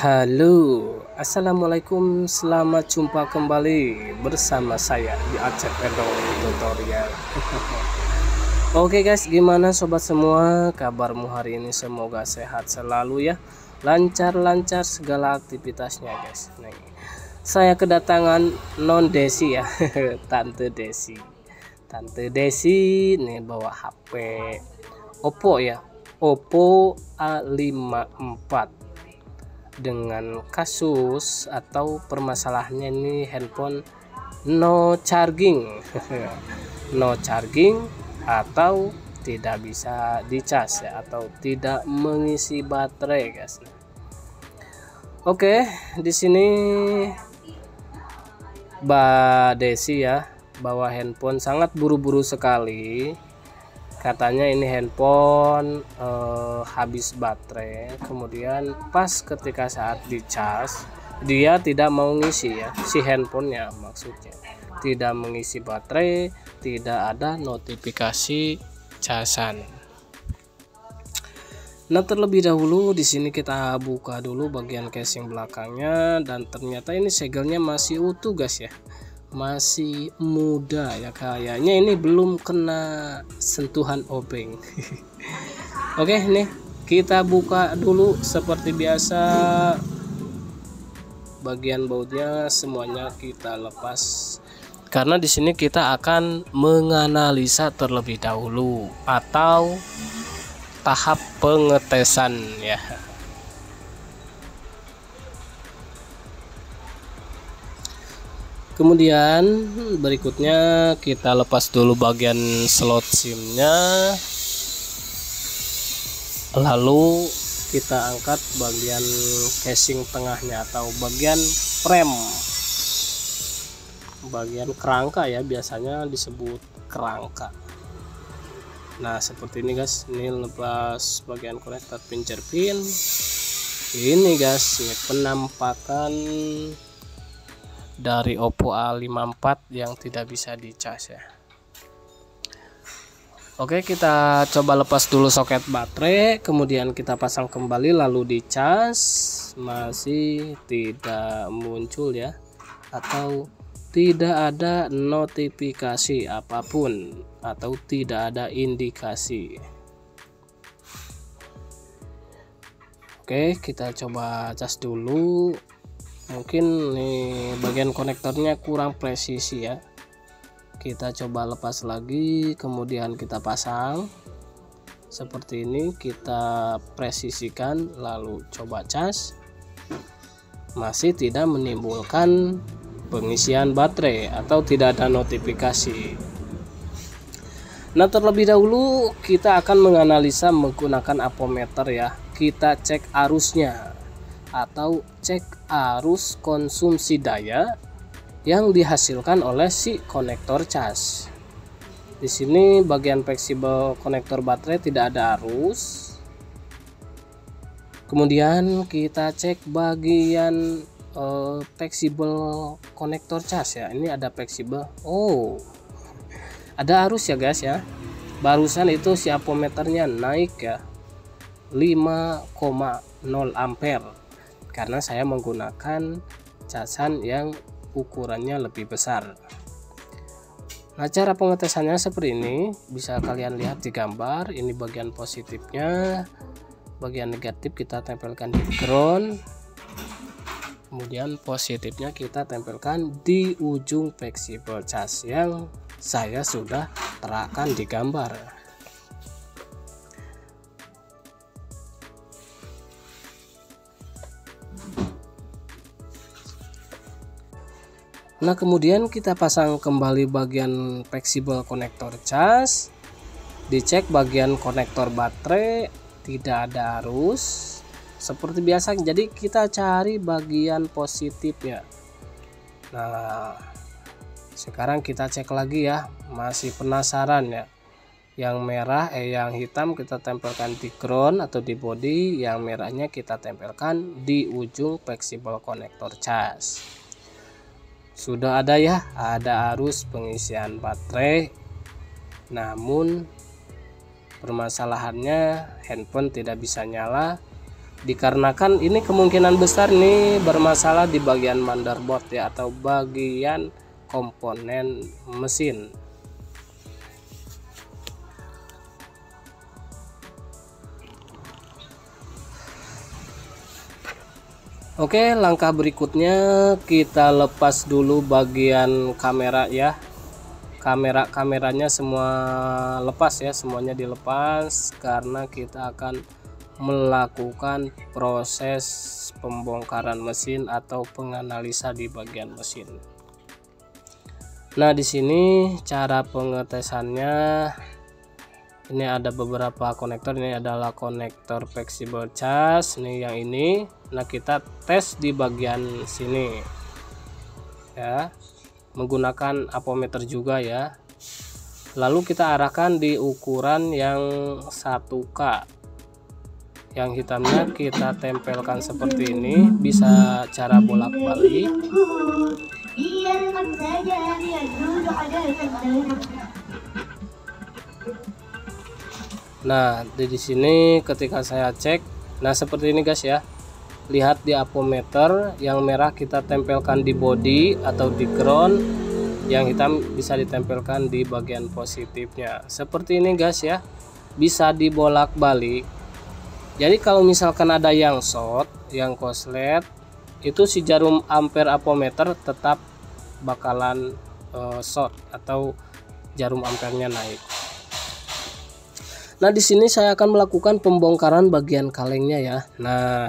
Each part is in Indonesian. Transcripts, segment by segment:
Halo, assalamualaikum, selamat jumpa kembali bersama saya di Acep Edong Tutorial. Oke guys, gimana sobat semua kabarmu hari ini? Semoga sehat selalu ya, lancar-lancar segala aktivitasnya guys. Nih, saya kedatangan non Desi ya, Tante Desi nih bawa HP Oppo ya, Oppo A54 dengan kasus atau permasalahannya ini handphone no charging no charging atau tidak bisa dicas ya, atau tidak mengisi baterai guys. Oke, di sini Mbak Desi ya bawa handphone sangat buru-buru sekali. Katanya ini handphone habis baterai, kemudian pas ketika saat dicas dia tidak mau ngisi ya, si handphonenya maksudnya tidak mengisi baterai, tidak ada notifikasi casan. Nah, terlebih dahulu di sini kita buka dulu bagian casing belakangnya, dan ternyata ini segelnya masih utuh guys ya, masih muda ya, kayaknya ini belum kena sentuhan obeng. Oke, nih kita buka dulu seperti biasa. Bagian bautnya semuanya kita lepas karena di sini kita akan menganalisa terlebih dahulu atau tahap pengetesan ya. Kemudian berikutnya kita lepas dulu bagian slot SIM-nya, lalu kita angkat bagian casing tengahnya atau bagian frame, bagian kerangka ya, biasanya disebut kerangka. Nah seperti ini guys, ini lepas bagian konektor pincer pin. Ini guys, ini penampakan dari Oppo A54 yang tidak bisa dicas ya. Oke, kita coba lepas dulu soket baterai, kemudian kita pasang kembali lalu dicas. Masih tidak muncul ya, atau tidak ada notifikasi apapun, atau tidak ada indikasi. Oke, kita coba cas dulu. Mungkin nih bagian konektornya kurang presisi ya, kita coba lepas lagi, kemudian kita pasang seperti ini, kita presisikan lalu coba cas. Masih tidak menimbulkan pengisian baterai atau tidak ada notifikasi. Nah, terlebih dahulu kita akan menganalisa menggunakan ampermeter ya. Kita cek arusnya atau cek arus konsumsi daya yang dihasilkan oleh si konektor cas. Di sini bagian fleksibel konektor baterai tidak ada arus. Kemudian kita cek bagian fleksibel konektor cas ya. Ini ada fleksibel. Oh, ada arus ya guys ya. Barusan itu si ampermeternya naik ya, 5,0 ampere. Karena saya menggunakan casan yang ukurannya lebih besar. Nah, cara pengetesannya seperti ini, bisa kalian lihat di gambar. Ini bagian positifnya, bagian negatif kita tempelkan di ground, kemudian positifnya kita tempelkan di ujung fleksibel cas yang saya sudah terapkan di gambar. Nah, kemudian kita pasang kembali bagian fleksibel konektor cas, dicek bagian konektor baterai tidak ada arus seperti biasa. Jadi kita cari bagian positif ya. Nah, sekarang kita cek lagi ya, masih penasaran ya. Yang merah yang hitam kita tempelkan di ground atau di body, yang merahnya kita tempelkan di ujung fleksibel konektor cas. Sudah ada ya, ada arus pengisian baterai, namun permasalahannya handphone tidak bisa nyala dikarenakan ini kemungkinan besar nih bermasalah di bagian motherboard ya, atau bagian komponen mesin. Oke, langkah berikutnya kita lepas dulu bagian kamera ya. Kameranya semua lepas ya, semuanya dilepas karena kita akan melakukan proses pembongkaran mesin atau penganalisa di bagian mesin. Nah, di sini cara pengetesannya, ini ada beberapa konektor. Ini adalah konektor flexible charge, nih yang ini. Nah, kita tes di bagian sini ya, menggunakan apometer juga ya. Lalu kita arahkan di ukuran yang 1K. Yang hitamnya kita tempelkan seperti ini, bisa cara bolak-balik. Nah, di sini ketika saya cek, nah seperti ini guys ya. Lihat di apometer, yang merah kita tempelkan di body atau di ground, yang hitam bisa ditempelkan di bagian positifnya. Seperti ini guys ya, bisa dibolak-balik. Jadi kalau misalkan ada yang short, yang korslet, itu si jarum ampere apometer tetap bakalan short atau jarum ampernya naik. Nah, di sini saya akan melakukan pembongkaran bagian kalengnya ya. Nah,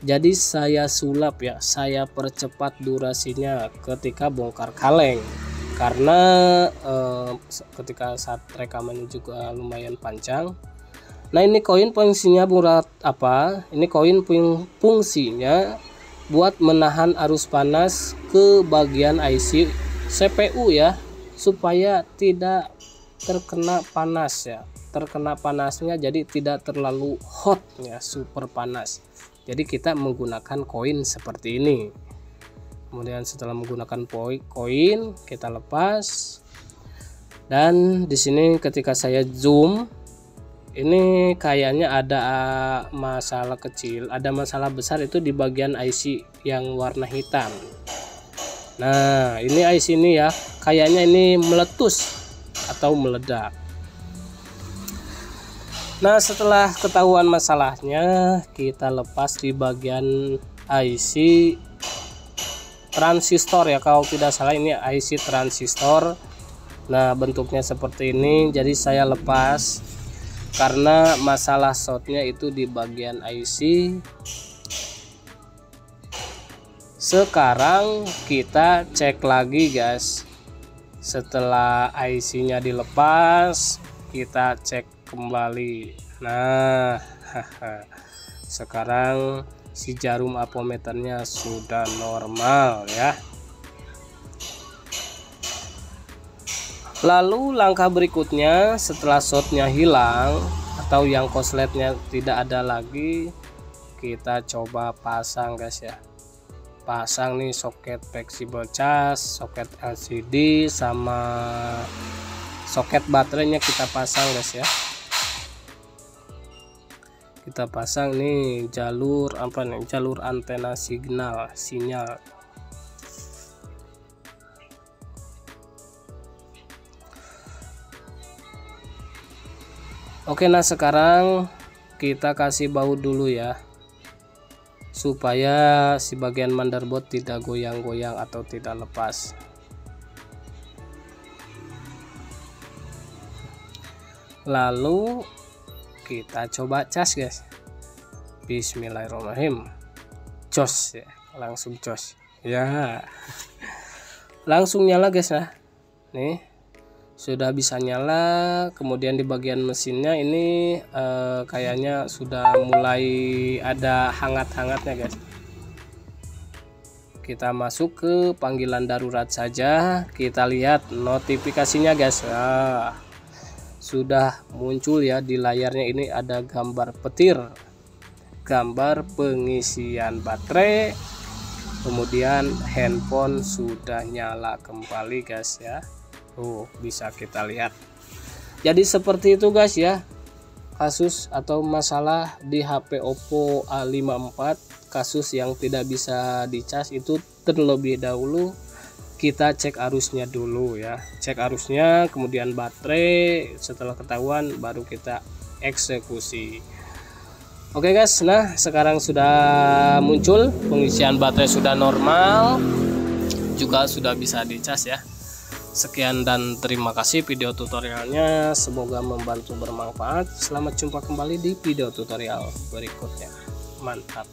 jadi saya sulap ya, saya percepat durasinya ketika bongkar kaleng, karena ketika saat rekamannya juga lumayan panjang. Nah, ini koin fungsinya buat apa? Ini koin fungsinya buat menahan arus panas ke bagian IC CPU ya, supaya tidak terkena panas ya, terkena panasnya, jadi tidak terlalu hot ya, super panas. Jadi kita menggunakan koin seperti ini. Kemudian setelah menggunakan koin, kita lepas. Dan di sini ketika saya zoom, ini kayaknya ada masalah kecil, ada masalah besar itu di bagian IC yang warna hitam. Nah, ini IC ini ya, kayaknya ini meletus atau meledak. Nah, setelah ketahuan masalahnya, kita lepas di bagian IC transistor ya, kalau tidak salah ini IC transistor. Nah, bentuknya seperti ini. Jadi saya lepas karena masalah shortnya itu di bagian IC. Sekarang kita cek lagi guys. Setelah IC-nya dilepas, kita cek kembali. Nah, sekarang si jarum apometernya sudah normal ya. Lalu langkah berikutnya, setelah shortnya hilang atau yang korsletnya tidak ada lagi, kita coba pasang guys ya. Pasang nih soket flexible charge, soket LCD, sama soket baterainya kita pasang guys ya. Kita pasang nih jalur apa nih, jalur antena sinyal. Oke, nah sekarang kita kasih baut dulu ya, supaya si bagian motherboard tidak goyang-goyang atau tidak lepas. Lalu kita coba cas guys. Bismillahirrahmanirrahim. Jos ya, langsung jos ya. Langsung nyala guys ya. Nih sudah bisa nyala. Kemudian di bagian mesinnya ini kayaknya sudah mulai ada hangat-hangatnya guys. Kita masuk ke panggilan darurat saja, kita lihat notifikasinya guys. Nah, sudah muncul ya di layarnya, ini ada gambar petir, gambar pengisian baterai, kemudian handphone sudah nyala kembali guys ya. Bisa kita lihat. Jadi seperti itu guys ya. kasus atau masalah di HP Oppo A54, kasus yang tidak bisa dicas itu terlebih dahulu kita cek arusnya dulu ya, cek arusnya, kemudian baterai, setelah ketahuan baru kita eksekusi. Oke guys, nah sekarang sudah muncul, pengisian baterai sudah normal, juga sudah bisa dicas ya. Sekian dan terima kasih video tutorialnya, semoga membantu bermanfaat. Selamat jumpa kembali di video tutorial berikutnya. Mantap.